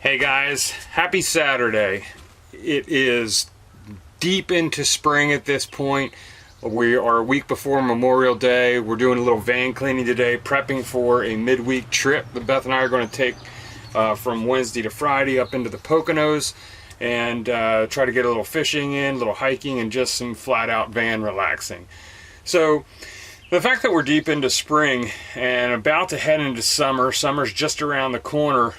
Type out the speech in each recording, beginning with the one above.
Hey guys, happy Saturday. It is deep into spring at this point. We are a week before Memorial Day. We're doing a little van cleaning today, prepping for a midweek trip that Beth and I are going to take from Wednesday to Friday up into the Poconos and try to get a little fishing in, a little hiking, and just some flat out van relaxing. So the fact that we're deep into spring and about to head into summer's just around the corner,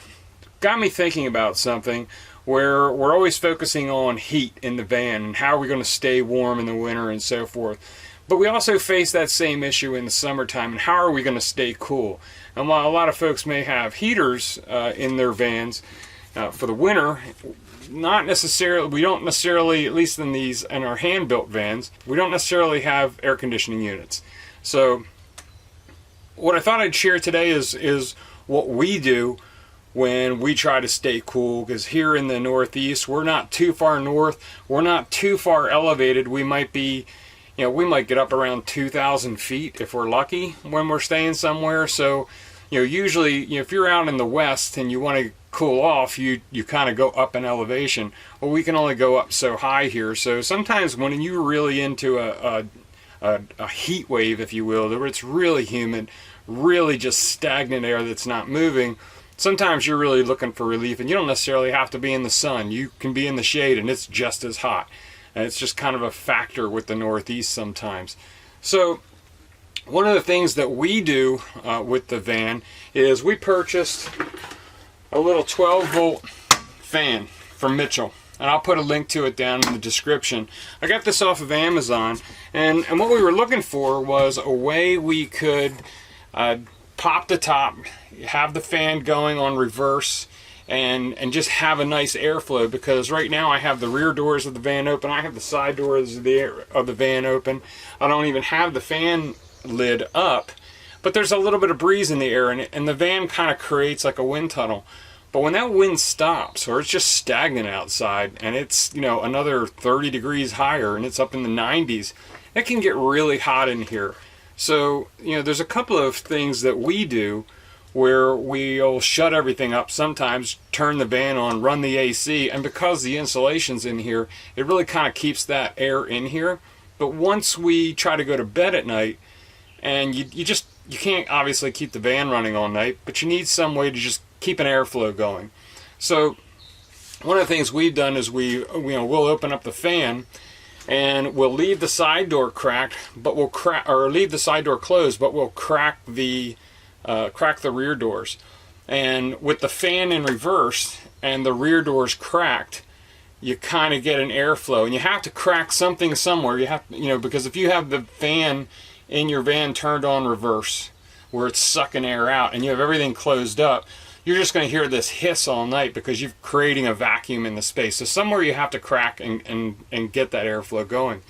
got me thinking about something where we're always focusing on heat in the van and how are we going to stay warm in the winter and so forth. But we also face that same issue in the summertime, and how are we going to stay cool? And while a lot of folks may have heaters in their vans for the winter, we don't necessarily, at least in our hand-built vans, we don't necessarily have air conditioning units. So what I thought I'd share today is what we do when we try to stay cool, because here in the Northeast, we're not too far north, we're not too far elevated. We might be, we might get up around 2,000 feet if we're lucky when we're staying somewhere. So, usually, if you're out in the West and you want to cool off, you kind of go up in elevation. Well, we can only go up so high here. So sometimes when you're really into a heat wave, if you will, where it's really humid, really just stagnant air that's not moving, sometimes you're really looking for relief, and you don't necessarily have to be in the sun. You can be in the shade and it's just as hot. And it's just kind of a factor with the Northeast sometimes. So one of the things that we do with the van is we purchased a little 12-volt fan from Mitchell. And I'll put a link to it down in the description. I got this off of Amazon, and what we were looking for was a way we could pop the top, have the fan going on reverse, and just have a nice airflow, because right now I have the rear doors of the van open, I have the side doors of the van open, I don't even have the fan lid up, but there's a little bit of breeze in the air, and the van kind of creates like a wind tunnel. But when that wind stops, or it's just stagnant outside, and it's another 30 degrees higher and it's up in the 90s, it can get really hot in here. So, there's a couple of things that we do where we'll shut everything up, sometimes turn the van on, run the AC, and because the insulation's in here, it really kind of keeps that air in here. But once we try to go to bed at night, and you can't obviously keep the van running all night, but you need some way to just keep an airflow going. So one of the things we've done is we'll open up the fan, and we'll leave the side door cracked, but leave the side door closed, but we'll crack the rear doors. And with the fan in reverse and the rear doors cracked, you kind of get an airflow. And you have to crack something somewhere. You have, because if you have the fan in your van turned on reverse, where it's sucking air out, and you have everything closed up, you're just going to hear this hiss all night because you're creating a vacuum in the space. So somewhere you have to crack and get that airflow going.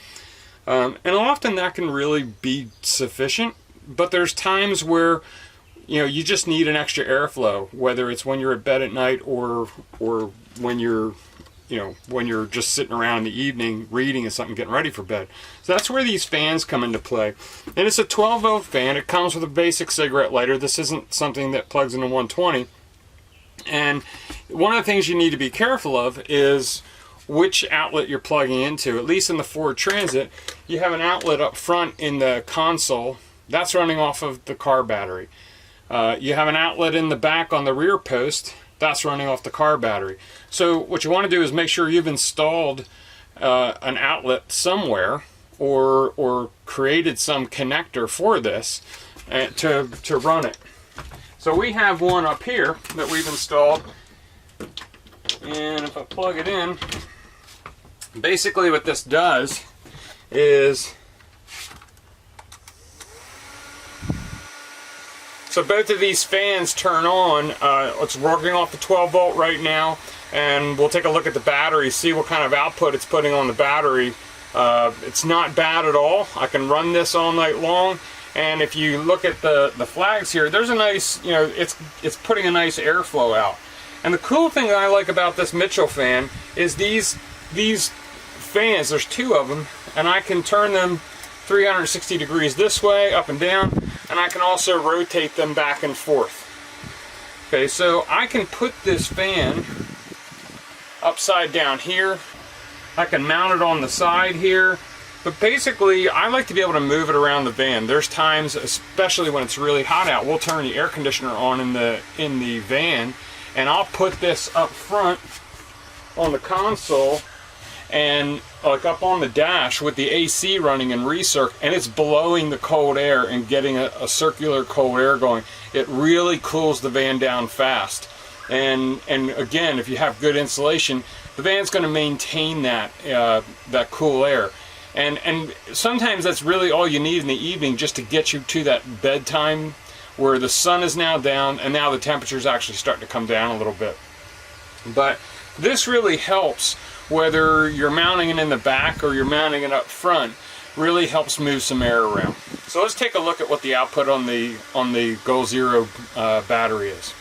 And often that can really be sufficient, but there's times where you just need an extra airflow, whether it's when you're at bed at night or when you're just sitting around in the evening reading or something, getting ready for bed. So that's where these fans come into play. And it's a 12-volt fan. It comes with a basic cigarette lighter. This isn't something that plugs into 120. And one of the things you need to be careful of is which outlet you're plugging into. At least in the Ford Transit, you have an outlet up front in the console. That's running off of the car battery. You have an outlet in the back on the rear post. That's running off the car battery. So what you want to do is make sure you've installed an outlet somewhere, or created some connector for this to run it. So we have one up here that we've installed, and if I plug it in, basically what this does is, so both of these fans turn on. It's working off the 12 volt right now, and we'll take a look at the battery, see what kind of output it's putting on the battery. It's not bad at all. I can run this all night long. And if you look at the flags here, there's a nice, it's putting a nice airflow out. And the cool thing that I like about this Mitchell fan is these fans, there's two of them, and I can turn them 360 degrees this way, up and down, and I can also rotate them back and forth. Okay, so I can put this fan upside down here. I can mount it on the side here. But basically, I like to be able to move it around the van. There's times, especially when it's really hot out, we'll turn the air conditioner on in the van, and I'll put this up front on the console and like up on the dash with the AC running in recirc, and it's blowing the cold air and getting a circular cold air going. It really cools the van down fast. And again, if you have good insulation, the van's going to maintain that that cool air. And sometimes that's really all you need in the evening, just to get you to that bedtime where the sun is now down and now the temperature's actually starting to come down a little bit. But this really helps, whether you're mounting it in the back or you're mounting it up front, really helps move some air around. So let's take a look at what the output on the Goal Zero battery is.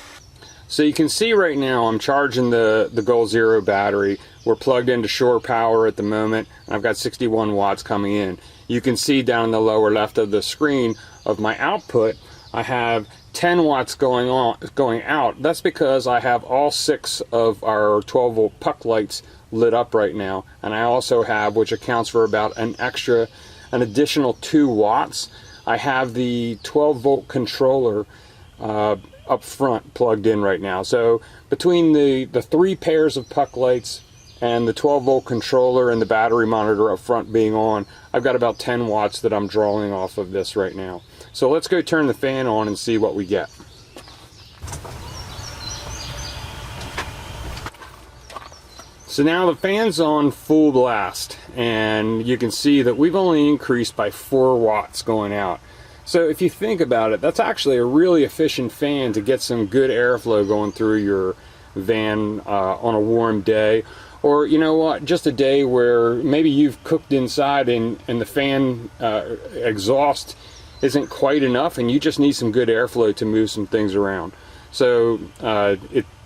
So you can see right now I'm charging the Goal Zero battery. We're plugged into shore power at the moment. I've got 61 watts coming in. You can see down in the lower left of the screen of my output, I have 10 watts going out. That's because I have all 6 of our 12 volt puck lights lit up right now, and I also have, which accounts for about an additional 2 watts, I have the 12 volt controller up front plugged in right now. So between the 3 pairs of puck lights and the 12 volt controller and the battery monitor up front being on, I've got about 10 watts that I'm drawing off of this right now. So let's go turn the fan on and see what we get. So now the fan's on full blast, and you can see that we've only increased by 4 watts going out. So if you think about it, that's actually a really efficient fan to get some good airflow going through your van on a warm day. Or, you know what, just a day where maybe you've cooked inside and the fan exhaust isn't quite enough and you just need some good airflow to move some things around. So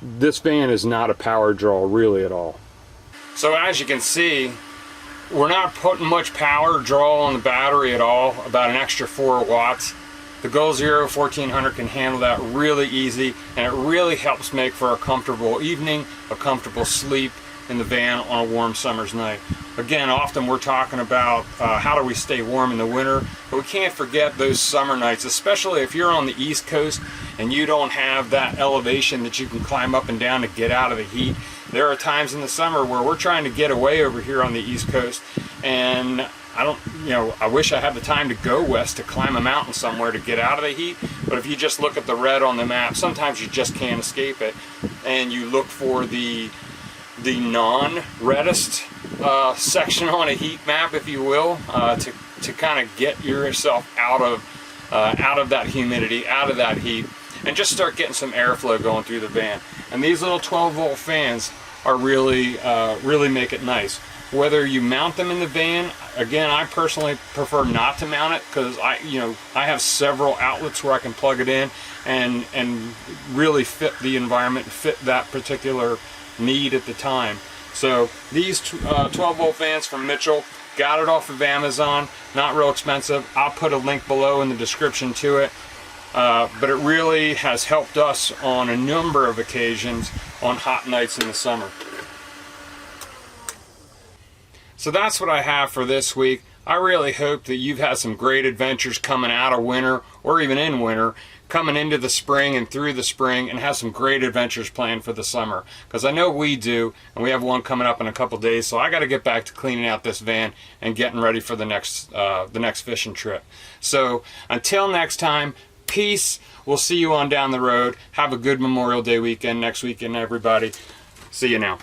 this fan is not a power draw really at all. So as you can see, we're not putting much power draw on the battery at all, about an extra 4 watts. The Goal Zero 1400 can handle that really easy, and it really helps make for a comfortable evening, a comfortable sleep in the van on a warm summer's night. Again, often we're talking about how do we stay warm in the winter, but we can't forget those summer nights, especially if you're on the East Coast and you don't have that elevation that you can climb up and down to get out of the heat. There are times in the summer where we're trying to get away over here on the East Coast, and I wish I had the time to go west to climb a mountain somewhere to get out of the heat, but if you just look at the red on the map, sometimes you just can't escape it, and you look for the non-reddest section on a heat map, if you will, to kind of get yourself out of that humidity, out of that heat, and just start getting some airflow going through the van. And these little 12 volt fans are really make it nice. Whether you mount them in the van, again, I personally prefer not to mount it, because I have several outlets where I can plug it in and really fit the environment, fit that particular need at the time. So these 12 volt fans from Mitchell, got it off of Amazon, not real expensive. I'll put a link below in the description to it. But it really has helped us on a number of occasions on hot nights in the summer. So that's what I have for this week. I really hope that you've had some great adventures coming out of winter, or even in winter, coming into the spring and through the spring, and have some great adventures planned for the summer. Because I know we do, and we have one coming up in a couple days, so I got to get back to cleaning out this van and getting ready for the next fishing trip. So until next time, peace. We'll see you on down the road. Have a good Memorial Day weekend next weekend, everybody. See you now.